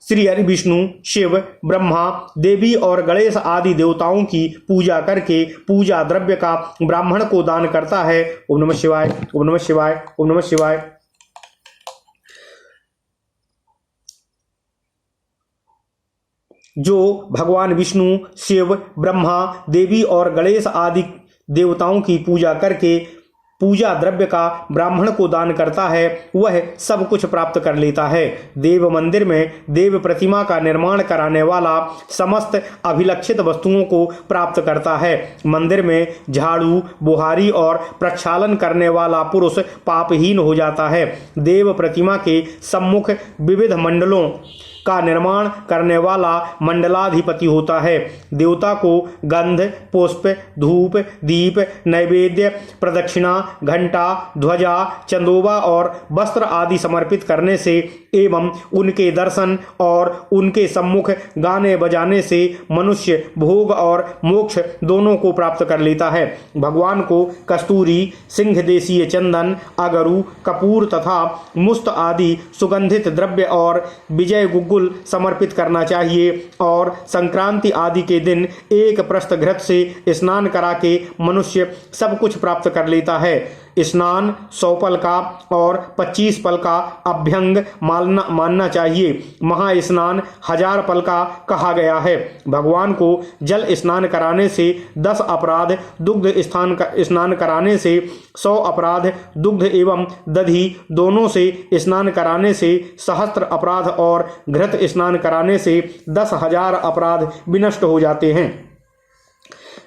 [SPEAKER 1] श्री हरि विष्णु, शिव, ब्रह्मा, देवी और गणेश आदि देवताओं की पूजा करके पूजा द्रव्य का ब्राह्मण को दान करता है। ओम नमः शिवाय, ओम नमः शिवाय, ओम नमः शिवाय। जो भगवान विष्णु, शिव, ब्रह्मा, देवी और गणेश आदि देवताओं की पूजा करके पूजा द्रव्य का ब्राह्मण को दान करता है, वह सब कुछ प्राप्त कर लेता है। देव मंदिर में देव प्रतिमा का निर्माण कराने वाला समस्त अभिलक्षित वस्तुओं को प्राप्त करता है। मंदिर में झाड़ू, बुहारी और प्रक्षालन करने वाला पुरुष पापहीन हो जाता है। देव प्रतिमा के सम्मुख विविध मंडलों का निर्माण करने वाला मंडलाधिपति होता है। देवता को गंध, पुष्प, धूप, दीप, नैवेद्य, प्रदक्षिणा, घंटा, ध्वजा, चंदोबा और वस्त्र आदि समर्पित करने से एवं उनके दर्शन और उनके सम्मुख गाने बजाने से मनुष्य भोग और मोक्ष दोनों को प्राप्त कर लेता है। भगवान को कस्तूरी, सिंह देशीय चंदन, अगरू, कपूर तथा मुस्त आदि सुगंधित द्रव्य और विजय गुग्गुल समर्पित करना चाहिए और संक्रांति आदि के दिन एक प्रस्थ घृत से स्नान करा के मनुष्य सब कुछ प्राप्त कर लेता है। स्नान 100 पल का और 25 पल का अभ्यंग मानना चाहिए। महास्नान 1000 पल का कहा गया है। भगवान को जल स्नान कराने से 10 अपराध, दुग्ध स्नान कराने से 100 अपराध, दुग्ध एवं दधी दोनों से स्नान कराने से 1000 अपराध और घृत स्नान कराने से 10,000 अपराध विनष्ट हो जाते हैं।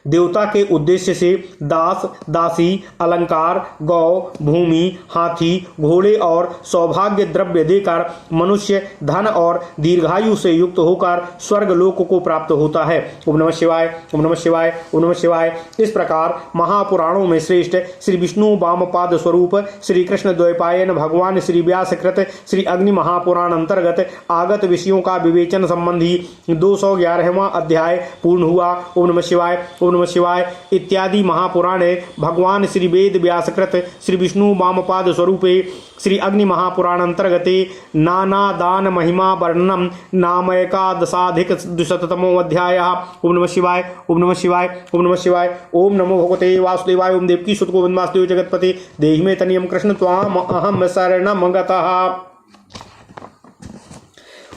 [SPEAKER 1] देवता के उद्देश्य से दास, दासी, अलंकार, गौ, भूमि, हाथी, घोड़े और सौभाग्य द्रव्य देकर मनुष्य धन और दीर्घायु से युक्त होकर स्वर्ग लोक को प्राप्त होता है। ओम नमः शिवाय, ओम नमः शिवाय, ओम नमः शिवाय। इस प्रकार महापुराणों में श्रेष्ठ श्री विष्णु वामपाद स्वरूप श्री कृष्ण द्वैपायन भगवान श्री व्यास कृत श्री अग्नि महापुराण अंतर्गत आगत विषयों का विवेचन संबंधी 211वां अध्याय पूर्ण हुआ। ओम नमः शिवाय, ओम नमः शिवाय इत्यादि महापुराणे भगवान श्री वेद व्यासकृत श्री विष्णु वामपाद स्वरूपे श्री अग्नि महापुराण अंतर्गते नाना दान महिमा वर्णनम नाम एकादशाधिक 200तमो अध्याय। ओम नमः शिवाय, ओम नमः शिवाय, ओम नमः शिवाय। ओम नमो भगवते वासुदेवाय। ओम देवकी सुत गोविंद वासुदेव जगतपते देहि मे तनियम कृष्ण त्वाम अहम शरणम गतः।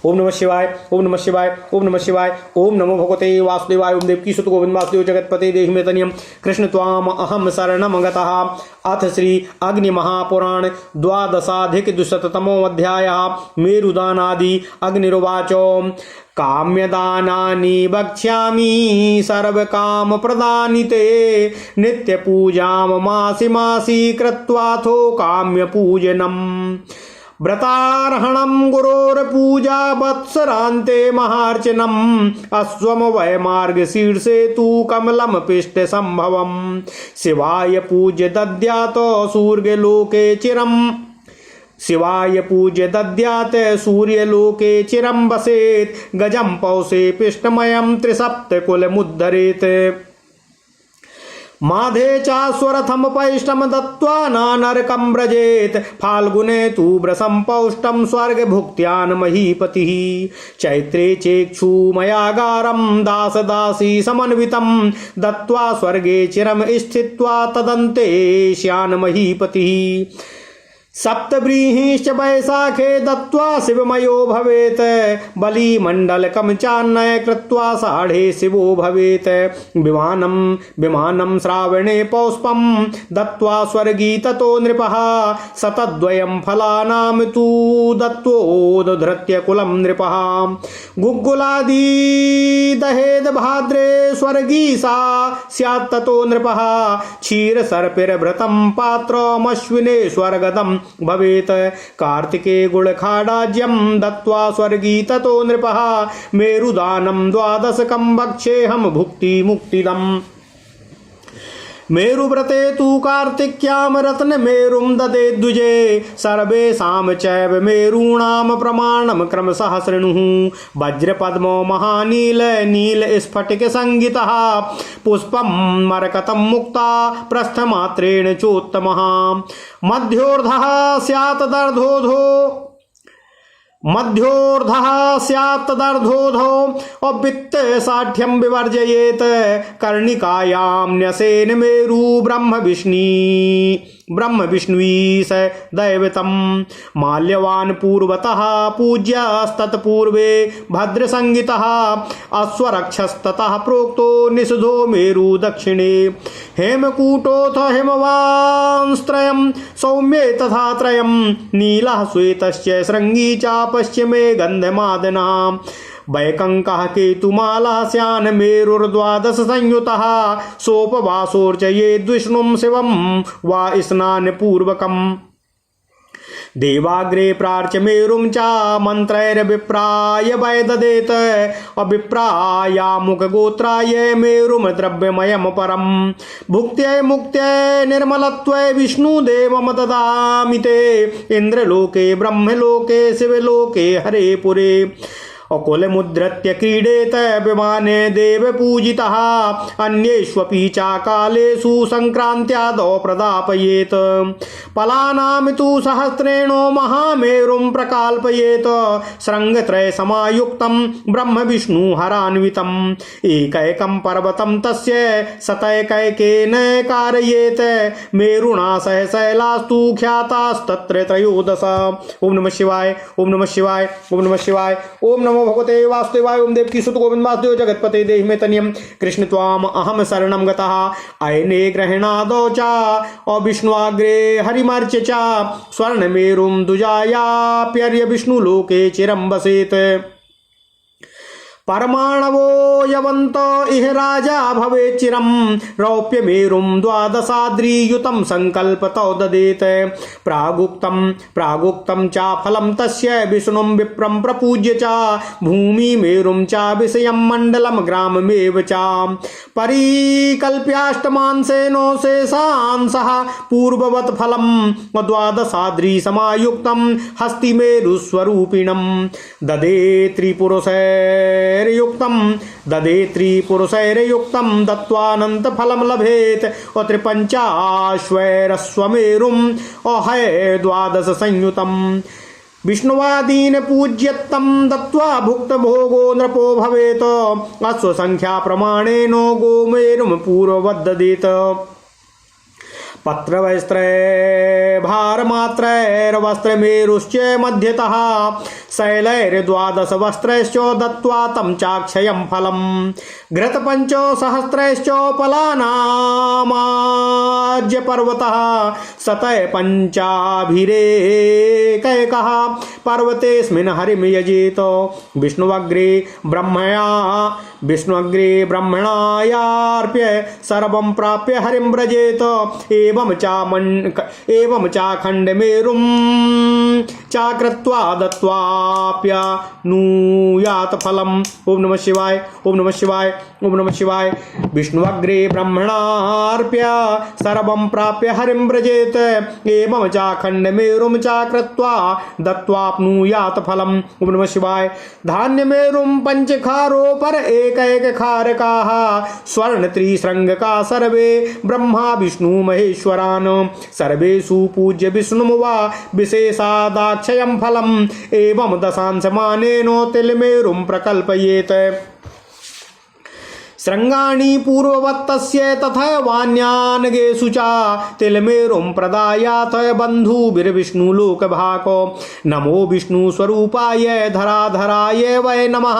[SPEAKER 1] ओम नमः शिवाय, ओम नमः शिवाय, ओम नमः शिवाय। ओम नमो भगवते वासुदेवाय। ओम देवकी सुत गोविंद वासुदेव जगतपते देहि मे तनियम कृष्ण त्वाम अहम शरणम गतः। अथ श्री अग्नि महापुराण 12,200तमो अध्याय। मेरुदानादि अग्निरुवाचो काम्यदानानि वक्ष्यामि सर्वकाम प्रदानिते नित्यपूजां मासि मासि कृत्वाथो काम्य पूजनम् व्रतार्हणं गुरोर्पूजा वत्सरान्ते महार्चनम् अश्वम वै मार्गशीर्षे तु कमलं पिष्ट संभवम् शिवाय पूज्य दद्यातो सूर्यलोके चिरम् शिवाय पूज्य दद्यात सूर्यलोके चिरं वसेत् गजं पौषे पिष्टमयं त्रिसप्तकुलमुद्धरेत् माधे चास्वरथम पैष्टम दत्त्वा नानरकं व्रजेत फाल्गुने तु व्रसं पौष्टम स्वर्ग भुक्त्यान् महीपतिः चैत्रे चेक्षुमयागारं दास दासी समन्वितं दत्त्वा स्वर्गे चिरं स्थित्वा तदन्ते श्यान् महीपतिः सप्तव्रीहिश्च वैशाखे दत्त्वा शिवमयो भवेत् बलिमण्डलकं चान्नय कृत्वा साढे शिवो भवेत् विमानं श्रावणे पौष्पं दत्त्वा स्वर्गी ततो नृपः शतद्वयं फलानां तु दत्त्वोद्धृत्य कुलं नृपः गुग्गुलादि दहेद भाद्रे स्वर्गी सा स्यात् ततो नृपः क्षीरसर्पिर्भृतं पात्रमश्विने स्वर्गदम् भवेत् कार्तिके गुणखाडाज्यं दत्त्वा स्वर्गी ततो नृपः मेरुदानं 12कं भक्षेऽहं भुक्ति मुक्तिदम् मेरुव्रते तु कार्तिक्यां रत्न मेरुं ददे द्विजे सर्वेषां चैव मेरूणां प्रमाणं क्रमशः शृणुः वज्रपद्मो महानील नील स्फटिक संगितः पुष्पं मरकतं मुक्ता प्रस्थमात्रेण चोत्तमः मध्योर्धः स्यात् दर्धोधो मध्योर्धः स्यात् तदर्धोधो अवित्त साठ्यं विवर्जयेत् कर्णिकायां न्यसेन मेरु ब्रह्म विष्णुवी स दैवतम् माल्यवान् पूर्वतः पूज्यस्तत्पूर्वे भद्रसंगितः अश्वरक्षस्ततः प्रोक्तो निषधो मेरु दक्षिणे हेमकूटोऽथ हिमवांस्त्रयं सौम्ये तथा त्रयं नीलः श्वेतश्च शृङ्गी च पश्चिमे गन्धमादना वैकङ्कः केतुमाला स्यान् मेरुर्द्वादश संयुतः सोपवासोर्चयेद् विष्णुं शिवं वा स्नानपूर्वकम् देवाग्रे प्रार्च मेरुं च मन्त्रैर्विप्राय वै ददेत अभिप्रायामुखगोत्राय मेरुं द्रव्यमयं परं भुक्त्यै मुक्त्यै निर्मलत्वै विष्णुदेवं ददामि ते इन्द्रलोके ब्रह्मलोके शिवलोके हरे पुरे अकुलमुद्धृत्य क्रीडेत विमाने देवपूजितः अन्येष्वपि च कालेषु सङ्क्रान्त्यादौ प्रदापयेत् फलानां तु सहस्रेण महामेरुं प्रकाल्पयेत् शृङ्गत्रयसमायुक्तं ब्रह्मविष्णुहरान्वितम् एकैकं पर्वतं तस्य शतैकैकेन कारयेत् मेरुणा सह शैलास्तु ख्यातास्तत्र त्रयोदश। ओम नमः शिवाय, ओम नमः शिवाय, ओम नमः शिवाय, ओम नमो भगवते वासुदेवाय। ओम देवकी सुत गोविंद वासुदेव जगतपते देहि मे तनियम कृष्ण त्वाम अहम शरणं गतः अयने ग्रहणादौ च अविष्णुअग्रे हरिमर्च च स्वर्णमेरुं दुजायाप्यर्य विष्णुलोके चिरं वसेत् परमाणवो यवंत इह राजा भवे चिरं रौप्यमेरुं द्वादशाद्रियुतं संकल्पतौ ददेत प्रागुक्तं च फलं तस्य विष्णुं विप्रं प्रपूज्य च भूमिमेरुं च विषयं मण्डलं ग्राममेव च परिकल्प्याष्टमांसेनो शेषांसः पूर्ववत् फलं द्वादशाद्रिसमायुक्तं हस्तिमेरुस्वरूपिणं ददे त्रिपुरुषैर्युक्तं दत्वानन्तफलं लभेत् त्रिपञ्चाश्वैरश्वमेरुम् अहै द्वादश संयुतम् विष्णुवादीन पूज्यत्तं दत्वा भुक्तभोगो नृपो भवेत् अश्वसंख्या प्रमाणेन गोमेरुं पूर्ववद्ददेत पत्रवस्त्रैर्भारमात्रैर्वस्त्रमेरुश्च मध्यतः शैलैर्द्वादश वस्त्रैश्च दत्त्वा तं चाक्षयं फलं घृतपञ्चसहस्रैश्च फलानामाज्यपर्वतः शतै पञ्चाभिरेकैकः पर्वतेऽस्मिन् हरिं यजेत विष्णुअग्रे ब्रह्मणायार्प्य सर्वं प्राप्य हरिं व्रजेत एवं चाखण्डमेरुं चाकृत्वा दत्त्वाप्यनुयात फलम्। ओम नमः शिवाय, ओम नमः शिवाय, ओम नमः शिवाय। विष्णुअग्रे ब्रह्मणार्प्य सर्वं प्राप्य हरिं व्रजेत एवं चाखण्डमेरुं चाकृत्वा दत्त्वाप्नुयात फलम्। ओम नमः शिवाय। धान्यमेरुं पंचखारो पर एकैकखारकाः स्वर्णत्रिशृङ्गका सर्वे ब्रह्मा विष्णु महेश्वरान् सर्वेषु पूज्य विष्णुं वा विशेषादाक्षयं फलम् एवं दशांशमानेन तिलमेरुं प्रकल्पयेत् शृङ्गाणि पूर्ववत्तस्य तथा वान्यानगेषु च तिलमेरुं प्रदायात बन्धुभिर्विष्णुलोकभाको नमो विष्णुस्वरूपाय धराधराय वै नमः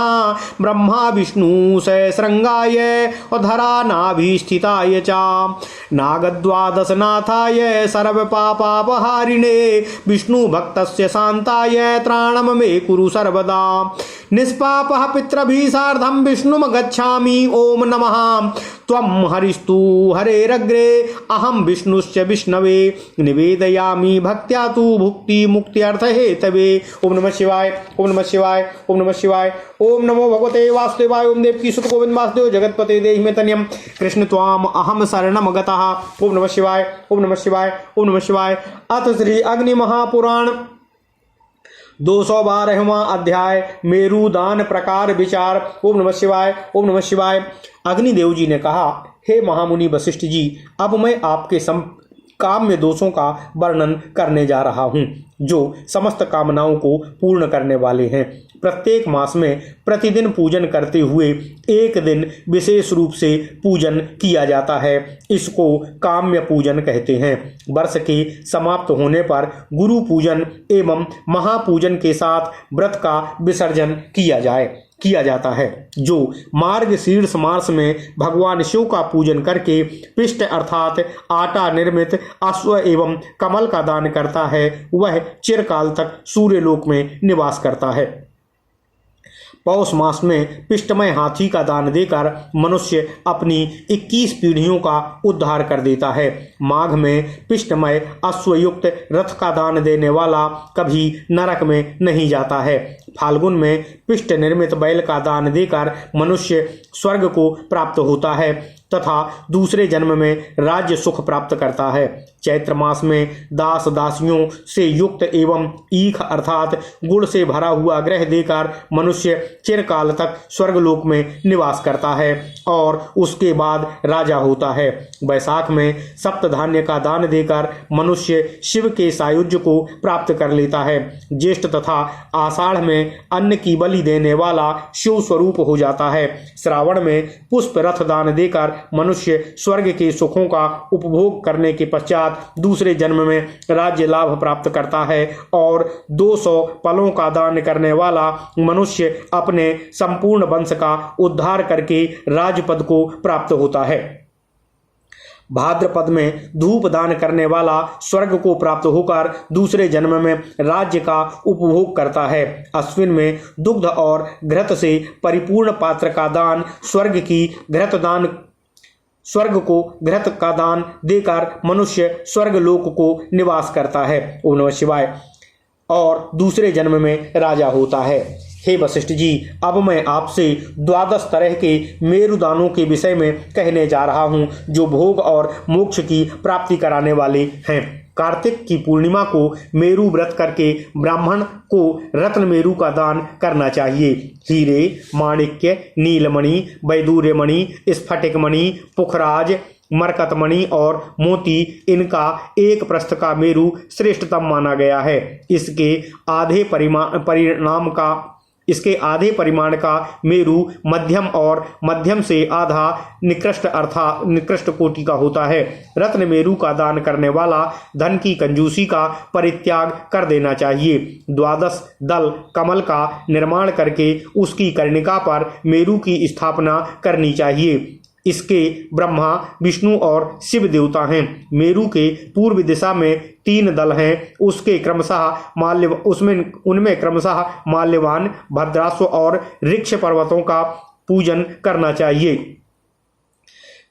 [SPEAKER 1] ब्रह्मा विष्णुशृङ्गाय धरानाभिस्थिताय च नागद्वादशनाथाय सर्वपापापहारिणे विष्णुभक्तस्य शान्ताय त्राणं मे कुरु सर्वदा निष्पापः पितृभिः सार्धं विष्णुं गच्छामि ओम नमः त्वं हरिस्तु हरेरग्रे अहं विष्णुश्च विष्णवे निवेदयामि भक्त्या तु भुक्ति मुक्त्यर्थ हेतवे। ओम नमः शिवाय, ओम नमः शिवाय, ओम नमः शिवाय। ओम नमो भगवते वासुदेवाय। ओम देवकी सुत गोविंद वासुदेव जगतपते देहि मे तनियम कृष्ण त्वाम अहम शरणं गतः। ओम नमः शिवाय, ओम नमः शिवाय, ओम नमः शिवाय। अथ श्री अग्नि महापुराण 212वां अध्याय मेरुदान प्रकार विचार। ओम नमः शिवाय, ओम नमः शिवाय। अग्निदेव जी ने कहा, हे महामुनि वशिष्ठ जी, अब मैं आपके काम्य दोषों का वर्णन करने जा रहा हूँ जो समस्त कामनाओं को पूर्ण करने वाले हैं। प्रत्येक मास में प्रतिदिन पूजन करते हुए एक दिन विशेष रूप से पूजन किया जाता है। इसको काम्य पूजन कहते हैं। वर्ष के समाप्त होने पर गुरु पूजन एवं महापूजन के साथ व्रत का विसर्जन किया जाता है। जो मार्ग शीर्ष मास में भगवान शिव का पूजन करके पिष्ट अर्थात आटा निर्मित अश्व एवं कमल का दान करता है वह चिरकाल तक सूर्यलोक में निवास करता है। पौष मास में पिष्टमय हाथी का दान देकर मनुष्य अपनी 21 पीढ़ियों का उद्धार कर देता है। माघ में पिष्टमय अश्वयुक्त रथ का दान देने वाला कभी नरक में नहीं जाता है। फाल्गुन में पिष्ट निर्मित बैल का दान देकर मनुष्य स्वर्ग को प्राप्त होता है तथा दूसरे जन्म में राज्य सुख प्राप्त करता है। चैत्र मास में दास दासियों से युक्त एवं ईख अर्थात गुड़ से भरा हुआ ग्रह देकर मनुष्य चिरकाल तक स्वर्गलोक में निवास करता है और उसके बाद राजा होता है। वैशाख में सप्तधान्य का दान देकर मनुष्य शिव के सायुज्य को प्राप्त कर लेता है। ज्येष्ठ तथा आषाढ़ में अन्न की बलि देने वाला शिव स्वरूप हो जाता है। श्रावण में पुष्प रथ दान देकर मनुष्य स्वर्ग के सुखों का उपभोग करने के पश्चात दूसरे जन्म में राज्य लाभ प्राप्त करता है और 200 फलों का दान करने वाला मनुष्य अपने संपूर्ण वंश का उद्धार करके राजपद को प्राप्त होता है। भाद्रपद में धूप दान करने वाला स्वर्ग को प्राप्त होकर दूसरे जन्म में राज्य का उपभोग करता है। अश्विन में दुग्ध और घृत से परिपूर्ण पात्र का दान स्वर्ग को घृत का दान देकर मनुष्य स्वर्ग लोक को निवास करता है। ओम नमः शिवाय और दूसरे जन्म में राजा होता है। हे वशिष्ठ जी, अब मैं आपसे 12 तरह के मेरुदानों के विषय में कहने जा रहा हूँ जो भोग और मोक्ष की प्राप्ति कराने वाले हैं। कार्तिक की पूर्णिमा को मेरु व्रत करके ब्राह्मण को रत्न मेरु का दान करना चाहिए। हीरे, माणिक्य, नीलमणि, वैदूर्यमणि, स्फटिकमणि, पुखराज, मरकतमणि और मोती इनका एक प्रस्थ का मेरु श्रेष्ठतम माना गया है। इसके आधे परिमाण का मेरु मध्यम और मध्यम से आधा निकृष्ट अर्थात निकृष्ट कोटि का होता है। रत्न मेरु का दान करने वाला धन की कंजूसी का परित्याग कर देना चाहिए। 12 दल कमल का निर्माण करके उसकी कर्णिका पर मेरु की स्थापना करनी चाहिए। इसके ब्रह्मा, विष्णु और शिव देवता हैं। मेरु के पूर्व दिशा में 3 दल हैं। उनमें क्रमशः माल्यवान, भद्राश्व और ऋक्ष पर्वतों का पूजन करना चाहिए।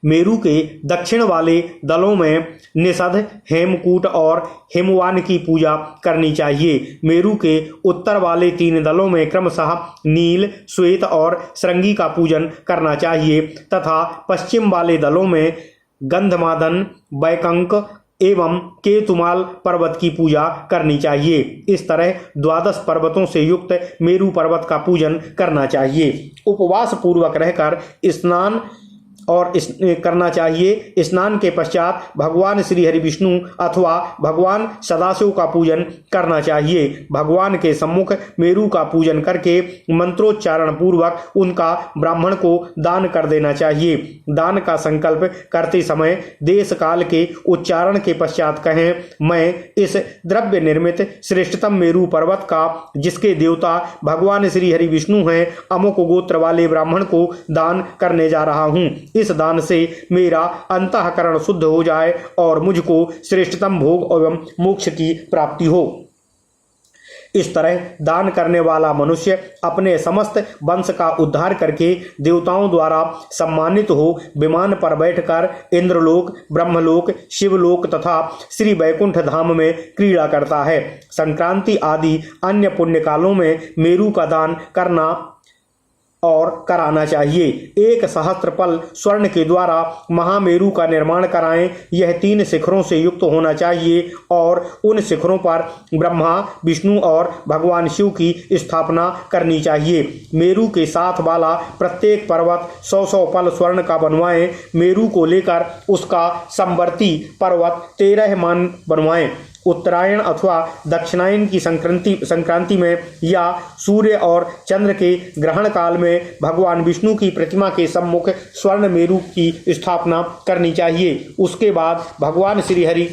[SPEAKER 1] मेरु के दक्षिण वाले दलों में निषद, हेमकूट और हिमवान की पूजा करनी चाहिए। मेरु के उत्तर वाले 3 दलों में क्रमशः नील, श्वेत और श्रृंगी का पूजन करना चाहिए तथा पश्चिम वाले दलों में गंधमादन, बैकंक एवं केतुमाल पर्वत की पूजा करनी चाहिए। इस तरह 12 पर्वतों से युक्त मेरु पर्वत का पूजन करना चाहिए। उपवास पूर्वक रहकर स्नान करना चाहिए। स्नान के पश्चात भगवान श्री हरि विष्णु अथवा भगवान सदाशिव का पूजन करना चाहिए। भगवान के सम्मुख मेरु का पूजन करके मंत्रोच्चारण पूर्वक उनका ब्राह्मण को दान कर देना चाहिए। दान का संकल्प करते समय देश काल के उच्चारण के पश्चात कहें, मैं इस द्रव्य निर्मित श्रेष्ठतम मेरु पर्वत का जिसके देवता भगवान श्री हरि विष्णु हैं अमुक गोत्र वाले ब्राह्मण को दान करने जा रहा हूँ। इस दान से मेरा अंतःकरण शुद्ध हो जाए और मुझको श्रेष्ठतम भोग एवं मोक्ष की प्राप्ति हो। इस तरह दान करने वाला मनुष्य अपने समस्त वंश का उद्धार करके देवताओं द्वारा सम्मानित हो विमान पर बैठकर इंद्रलोक, ब्रह्मलोक, शिवलोक तथा श्री वैकुंठ धाम में क्रीड़ा करता है। संक्रांति आदि अन्य पुण्य कालों में मेरु का दान करना और कराना चाहिए। 1 सहस्त्रपल स्वर्ण के द्वारा महामेरु का निर्माण कराएं। यह 3 शिखरों से युक्त होना चाहिए और उन शिखरों पर ब्रह्मा, विष्णु और भगवान शिव की स्थापना करनी चाहिए। मेरु के साथ वाला प्रत्येक पर्वत 100 पल स्वर्ण का बनवाएं। मेरु को लेकर उसका समवर्ती पर्वत 13 मान बनवाएं। उत्तरायण अथवा दक्षिणायन की संक्रांति में या सूर्य और चंद्र के ग्रहण काल में भगवान विष्णु की प्रतिमा के सम्मुख स्वर्ण मेरु की स्थापना करनी चाहिए। उसके बाद भगवान श्री हरि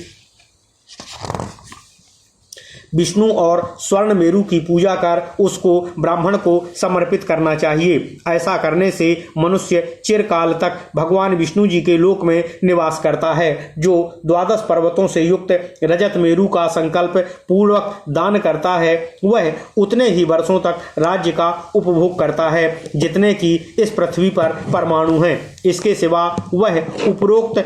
[SPEAKER 1] विष्णु और स्वर्ण मेरु की पूजा कर उसको ब्राह्मण को समर्पित करना चाहिए। ऐसा करने से मनुष्य चिरकाल तक भगवान विष्णु जी के लोक में निवास करता है। जो 12 पर्वतों से युक्त रजत मेरु का संकल्प पूर्वक दान करता है वह उतने ही वर्षों तक राज्य का उपभोग करता है जितने की इस पृथ्वी पर परमाणु हैं। इसके सिवा वह उपरोक्त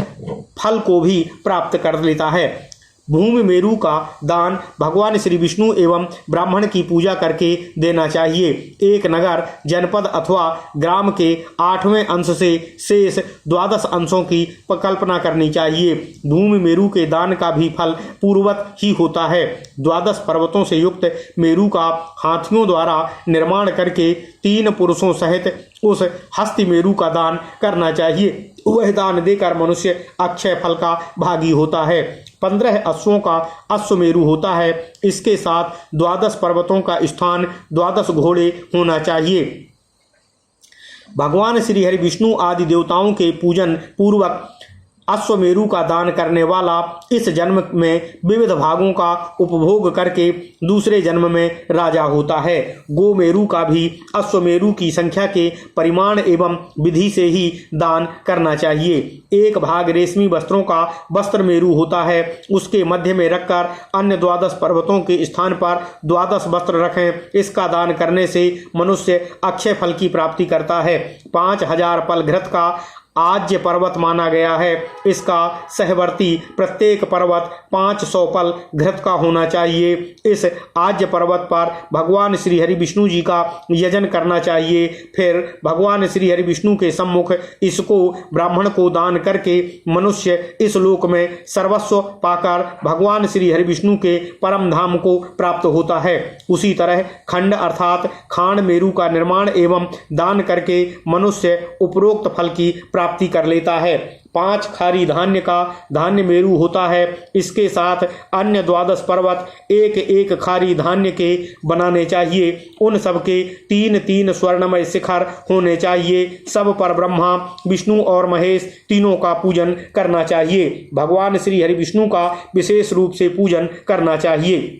[SPEAKER 1] फल को भी प्राप्त कर लेता है। भूमि मेरु का दान भगवान श्री विष्णु एवं ब्राह्मण की पूजा करके देना चाहिए। एक नगर, जनपद अथवा ग्राम के 8वें अंश से शेष 12 अंशों की कल्पना करनी चाहिए। भूमि मेरु के दान का भी फल पूर्ववत ही होता है। 12 पर्वतों से युक्त मेरु का हाथियों द्वारा निर्माण करके 3 पुरुषों सहित उस हस्ति मेरु का दान करना चाहिए। वह दान देकर मनुष्य अक्षय फल का भागी होता है। 15 अश्वों का अश्वमेरु होता है। इसके साथ 12 पर्वतों का स्थान 12 घोड़े होना चाहिए। भगवान श्री हरि विष्णु आदि देवताओं के पूजन पूर्वक अश्वमेरु का दान करने वाला इस जन्म में विविध भागों का उपभोग करके दूसरे जन्म में राजा होता है। गोमेरु का भी अश्वमेरु की संख्या के परिमाण एवं विधि से ही दान करना चाहिए। एक भाग रेशमी वस्त्रों का वस्त्र मेरु होता है। उसके मध्य में रखकर अन्य 12 पर्वतों के स्थान पर 12 वस्त्र रखें। इसका दान करने से मनुष्य अक्षय फल की प्राप्ति करता है। 5000 पल घृत का आज्य पर्वत माना गया है। इसका सहवर्ती प्रत्येक पर्वत 500 पल घृत का होना चाहिए। इस आज्य पर्वत पर भगवान श्री हरि विष्णु जी का यजन करना चाहिए। फिर भगवान श्री हरि विष्णु के सम्मुख इसको ब्राह्मण को दान करके मनुष्य इस लोक में सर्वस्व पाकर भगवान श्री हरि विष्णु के परम धाम को प्राप्त होता है। उसी तरह खंड अर्थात खान मेरु का निर्माण एवं दान करके मनुष्य उपरोक्त फल की प्राप्ति कर लेता है। 5 खारी धान्य का धान्य मेरु होता है। इसके साथ अन्य 12 पर्वत एक एक खारी धान्य के बनाने चाहिए। उन सब के 3-3 स्वर्णमय शिखर होने चाहिए। सब पर ब्रह्मा, विष्णु और महेश तीनों का पूजन करना चाहिए। भगवान श्री हरि विष्णु का विशेष रूप से पूजन करना चाहिए।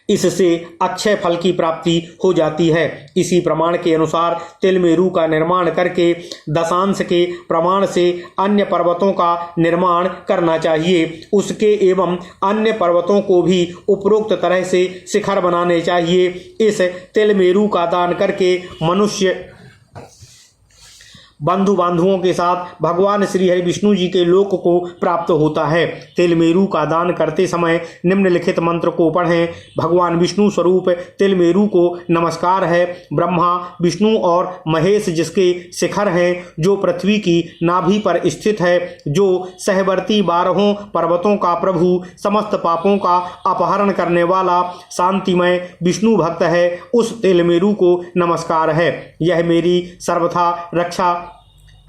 [SPEAKER 1] इससे अक्षय फल की प्राप्ति हो जाती है। इसी प्रमाण के अनुसार तिलमेरु का निर्माण करके दशांश के प्रमाण से अन्य पर्वतों का निर्माण करना चाहिए। उसके एवं अन्य पर्वतों को भी उपरोक्त तरह से शिखर बनाने चाहिए। इस तिलमेरु का दान करके मनुष्य बंधु बांधुओं के साथ भगवान श्री हरि विष्णु जी के लोक को प्राप्त होता है। तिलमेरु का दान करते समय निम्नलिखित मंत्र को पढ़ें। भगवान विष्णु स्वरूप तिलमेरु को नमस्कार है। ब्रह्मा, विष्णु और महेश जिसके शिखर हैं, जो पृथ्वी की नाभि पर स्थित है, जो सहवर्ती 12 पर्वतों का प्रभु, समस्त पापों का अपहरण करने वाला शांतिमय विष्णु भक्त है, उस तिलमेरु को नमस्कार है। यह मेरी सर्वथा रक्षा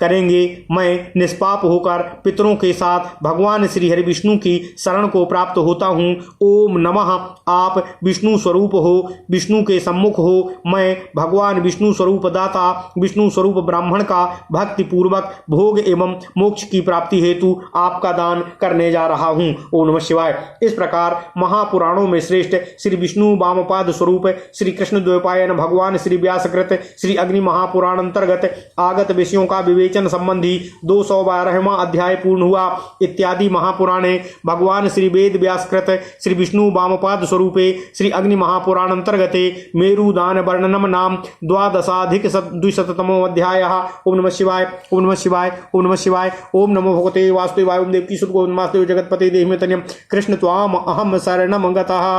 [SPEAKER 1] करेंगे। मैं निष्पाप होकर पितरों के साथ भगवान श्री हरि विष्णु की शरण को प्राप्त होता हूँ। ओम नमः। आप विष्णु स्वरूप हो, विष्णु के सम्मुख हो। मैं भगवान विष्णु स्वरूप दाता, विष्णु स्वरूप ब्राह्मण का भक्ति पूर्वक भोग एवं मोक्ष की प्राप्ति हेतु आपका दान करने जा रहा हूँ। ओम नमः शिवाय। इस प्रकार महापुराणों में श्रेष्ठ श्री विष्णु वामपाद स्वरूप श्री कृष्ण द्वैपायन भगवान श्री व्यासकृत श्री अग्नि महापुराण अंतर्गत आगत विषयों का विवेचन संबंधी 212वां अध्याय पूर्ण हुआ। इत्यादि महापुराणे भगवान श्री वेद व्यासकृत श्री विष्णु वामपाद स्वरूपे श्री अग्नि महापुराण अंतर्गते मेरुदान वर्णनम नाम 12+200तमो अध्यायः। ओम नमः शिवाय। ओम नमः शिवाय। ओम नमः शिवाय। ओम नमो भगवते वासुदेवाय। ओम देवकी सुत गोविंद वासुदेव जगतपते देहि में तन्यम कृष्ण त्वाम अहम शरणम गतः।